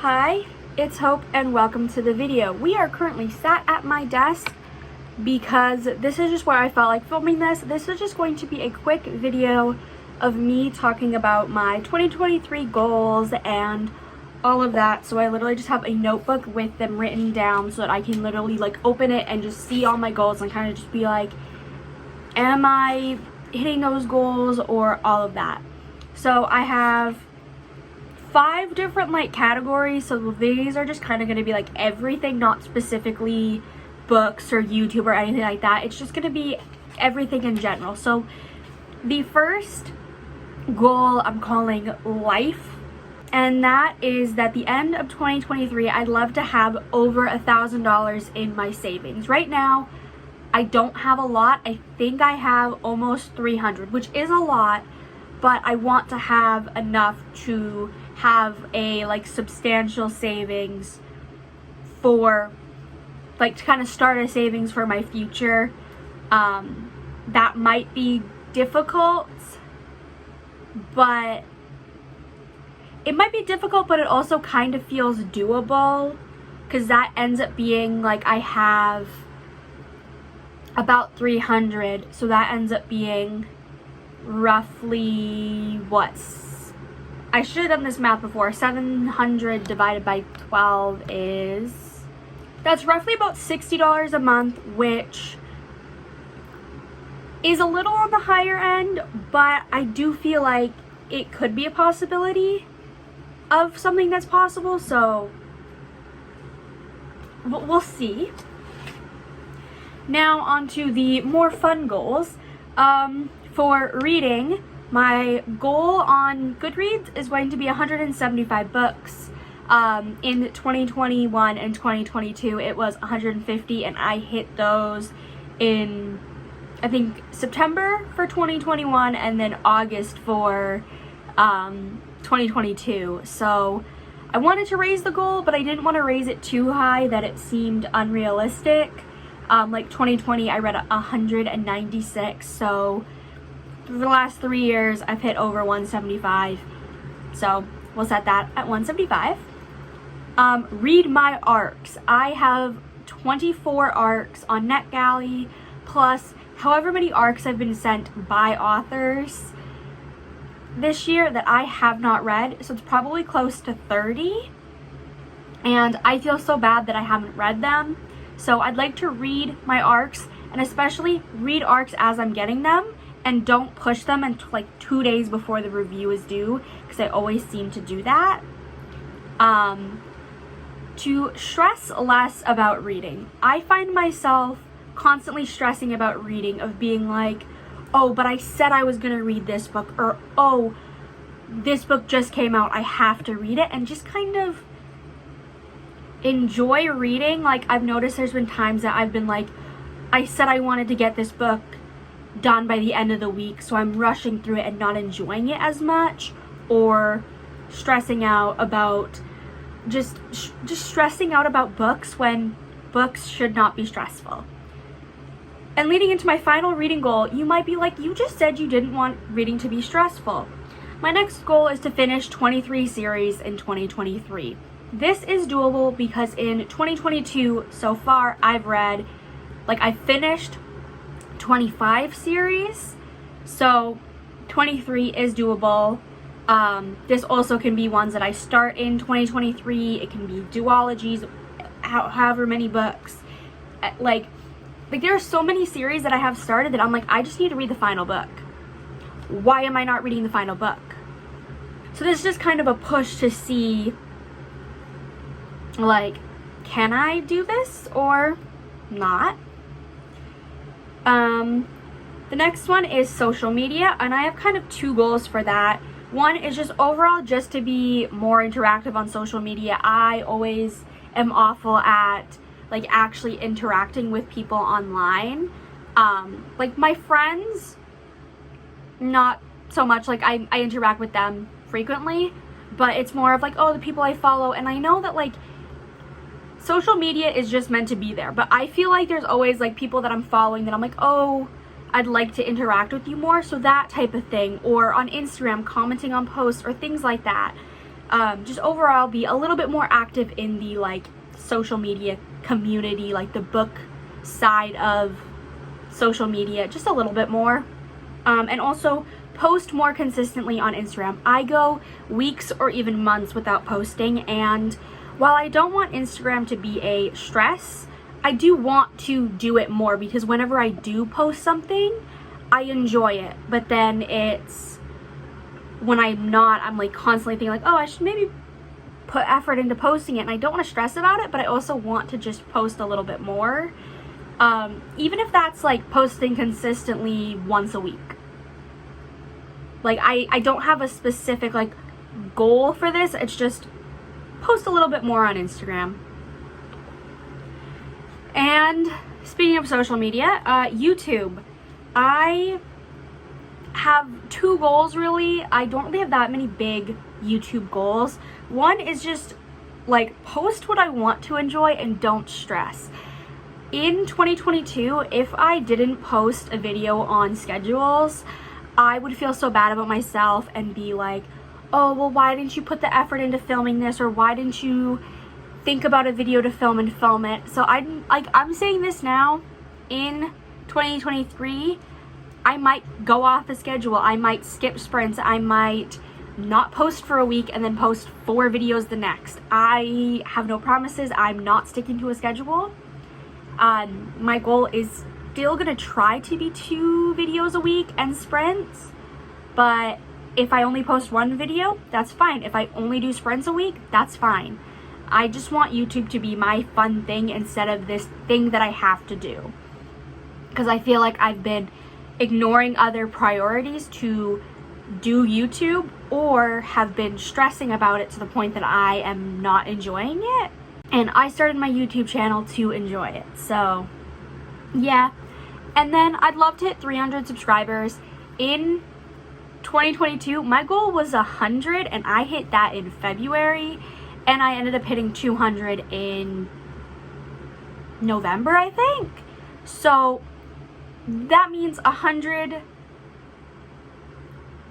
Hi, it's Hope and welcome to the video. We are currently sat at my desk because this is just where I felt like filming this. This is just going to be a quick video of me talking about my 2023 goals and all of that. So I literally just have a notebook with them written down so that I can literally like open it and just see all my goals and kind of just be like, am I hitting those goals or all of that? So I have 5 different like categories, so these are just kind of going to be like everything, not specifically books or YouTube or anything like that. It's just going to be everything in general. So the first goal I'm calling life, and that is that the end of 2023 I'd love to have over $1,000 in my savings. Right now I don't have a lot. I think I have almost 300, which is a lot, but I want to have enough to have a like substantial savings for like to kind of start a savings for my future. That might be difficult, but it might be difficult, but it also kind of feels doable because that ends up being like I have about 300, so that ends up being roughly I should have done this math before. 700 divided by 12 that's roughly about $60 a month, which is a little on the higher end, but I do feel like it could be a possibility of something that's possible, so we'll see. Now on to the more fun goals. For reading, my goal on Goodreads is going to be 175 books. In 2021 and 2022 it was 150, and I hit those in I think September for 2021 and then August for 2022. So I wanted to raise the goal, but I didn't want to raise it too high that it seemed unrealistic. Like 2020 I read 196, so for the last 3 years I've hit over 175, so we'll set that at 175. Read my arcs. I have 24 arcs on NetGalley, plus however many arcs have been sent by authors this year that I have not read, so it's probably close to 30, and I feel so bad that I haven't read them. So I'd like to read my arcs, and especially read arcs as I'm getting them, and don't push them until like 2 days before the review is due, because I always seem to do that. To stress less about reading. I find myself constantly stressing about reading, of being like, oh, but I said I was gonna read this book, or oh, this book just came out, I have to read it, and just kind of enjoy reading. Like, I've noticed there's been times that I've been like, I said I wanted to get this book done by the end of the week, so I'm rushing through it and not enjoying it as much, or stressing out about just stressing out about books when books should not be stressful. And leading into my final reading goal, you might be like, you just said you didn't want reading to be stressful. My next goal is to finish 23 series in 2023. This is doable because in 2022 so far I've read, like, I finished 25 series, so 23 is doable. This also can be ones that I start in 2023. It can be duologies, however many books. Like there are so many series that I have started that I'm like, I just need to read the final book. Why am I not reading the final book? So this is just kind of a push to see, like, can I do this or not? The next one is social media, and I have kind of 2 goals for that. One is just overall just to be more interactive on social media. I always am awful at like actually interacting with people online. Like my friends, not so much. Like I interact with them frequently, but it's more of like, oh, the people I follow, and I know that like social media is just meant to be there, but I feel like there's always like people that I'm following that I'm like, oh, I'd like to interact with you more, so that type of thing, or on Instagram commenting on posts or things like that. just overall be a little bit more active in the like social media community, like the book side of social media, just a little bit more. And also post more consistently on Instagram. I go weeks or even months without posting, and while I don't want Instagram to be a stress, I do want to do it more, because whenever I do post something, I enjoy it. But then it's when I'm not, I'm like constantly thinking like, oh, I should maybe put effort into posting it, and I don't want to stress about it, but I also want to just post a little bit more. Even if that's like posting consistently once a week. Like I don't have a specific like goal for this, it's just post a little bit more on Instagram. And speaking of social media, YouTube. I have two goals really. I don't really have that many big YouTube goals. One is just like post what I want to enjoy and don't stress. In 2022, if I didn't post a video on schedules, I would feel so bad about myself and be like, oh, well, why didn't you put the effort into filming this? Or why didn't you think about a video to film and film it? So I'm saying this now, in 2023, I might go off the schedule. I might skip sprints. I might not post for a week and then post 4 videos the next. I have no promises. I'm not sticking to a schedule. My goal is still gonna try to be 2 videos a week and sprints, but if I only post 1 video, that's fine. If I only do sprints a week, that's fine. I just want YouTube to be my fun thing instead of this thing that I have to do, because I feel like I've been ignoring other priorities to do YouTube, or have been stressing about it to the point that I am not enjoying it. And I started my YouTube channel to enjoy it, so yeah. And then I'd love to hit 300 subscribers. In 2022, my goal was 100, and I hit that in February, and I ended up hitting 200 in November, I think. So that means 100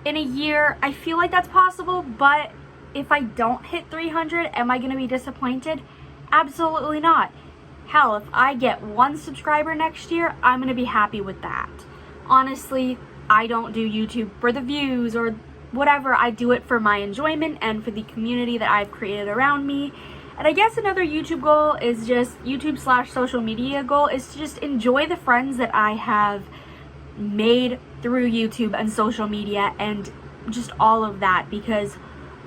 in a year. I feel like that's possible, but if I don't hit 300, am I going to be disappointed? Absolutely not. Hell, if I get 1 subscriber next year, I'm going to be happy with that. Honestly, I don't do YouTube for the views or whatever. I do it for my enjoyment and for the community that I've created around me. And I guess another YouTube goal is just, YouTube/social media goal is to just enjoy the friends that I have made through YouTube and social media and just all of that, because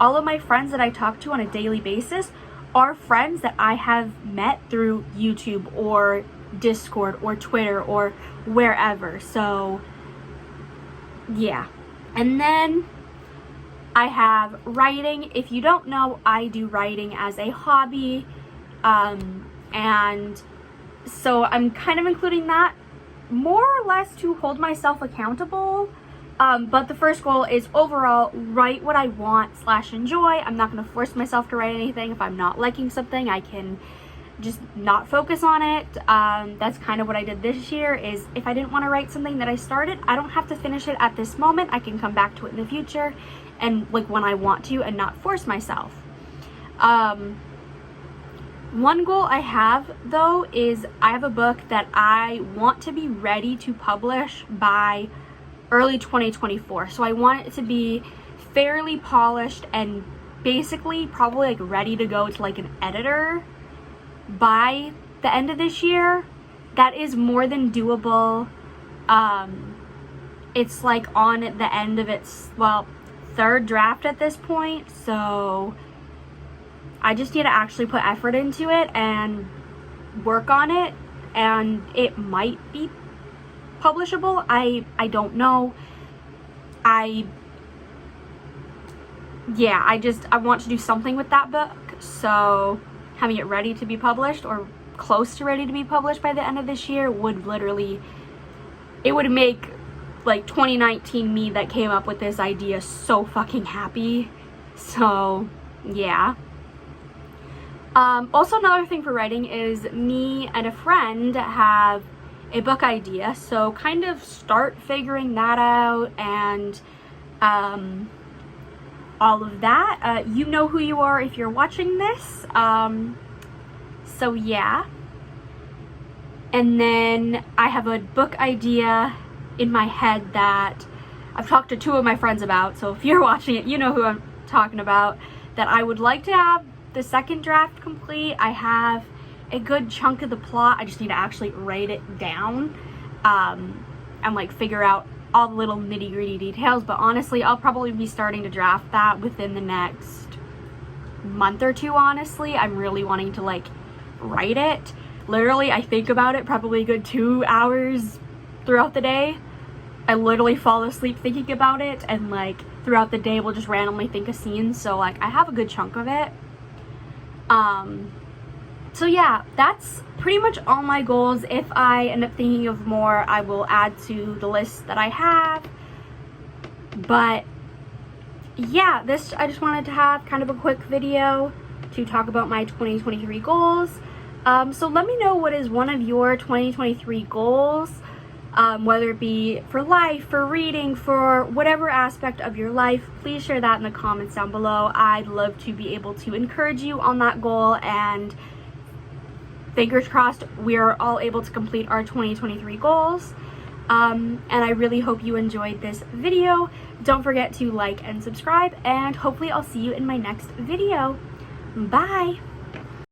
all of my friends that I talk to on a daily basis are friends that I have met through YouTube or Discord or Twitter or wherever. So yeah. And then I have writing. If you don't know, I do writing as a hobby, and so I'm kind of including that more or less to hold myself accountable. But the first goal is overall write what I want/enjoy. I'm not going to force myself to write anything. If I'm not liking something, I can just not focus on it. That's kind of what I did this year, is if I didn't want to write something that I started, I don't have to finish it at this moment. I can come back to it in the future and like when I want to, and not force myself. One goal I have though is I have a book that I want to be ready to publish by early 2024. So I want it to be fairly polished and basically probably like ready to go to like an editor by the end of this year. That is more than doable. It's like on the end of its, well, 3rd draft at this point, so I just need to actually put effort into it and work on it, and it might be publishable. I don't know. I want to do something with that book, so having it ready to be published or close to ready to be published by the end of this year would literally, it would make like 2019 me that came up with this idea so fucking happy. So yeah. Also another thing for writing is me and a friend have a book idea, so kind of start figuring that out, and all of that. You know who you are if you're watching this. So yeah. And then I have a book idea in my head that I've talked to 2 of my friends about. So if you're watching it, you know who I'm talking about. That I would like to have the second draft complete. I have a good chunk of the plot. I just need to actually write it down and like figure out all the little nitty-gritty details. But honestly, I'll probably be starting to draft that within the next month or 2. Honestly, I'm really wanting to like write it. Literally, I think about it probably a good 2 hours throughout the day. I literally fall asleep thinking about it, and like throughout the day we'll just randomly think of scenes. So like I have a good chunk of it. So yeah, that's pretty much all my goals. If I end up thinking of more, I will add to the list that I have. But yeah, I just wanted to have kind of a quick video to talk about my 2023 goals. So let me know what is one of your 2023 goals, whether it be for life, for reading, for whatever aspect of your life. Please share that in the comments down below. I'd love to be able to encourage you on that goal, and fingers crossed we are all able to complete our 2023 goals. And I really hope you enjoyed this video. Don't forget to like and subscribe, and hopefully I'll see you in my next video. Bye!